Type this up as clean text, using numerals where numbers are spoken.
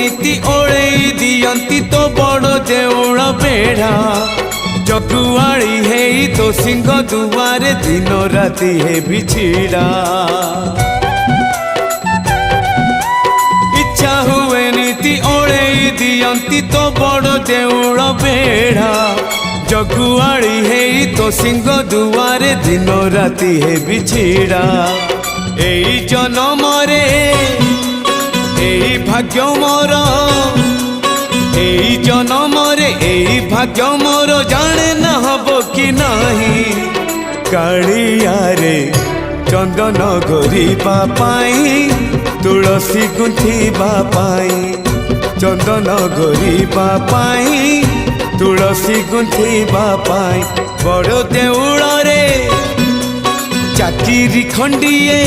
नीति ओळेई दियंती तो बड़ देउळ बेढ़ा जगुआड़ी है तो सिंह दुआरे दिन राति है बिछिड़ा इच्छा हुए नीति ओळेई दियंती तो बड़ देउळ बेढ़ा जगुआड़ी है तो सिंह दुआरे दिन राति है बिछिड़ा एई जनम रे एई भाग्य मोर एई जनम रे एई भाग्य मोर जाने न हबो कि नहीं कालिया रे चंदन घोरिबा पाई तुलसी गुंथिबा पाई चंदन घोरिबा पाई तुलसी गुंथिबा पाई बड़ देउळ रे चाकिरी खंडिए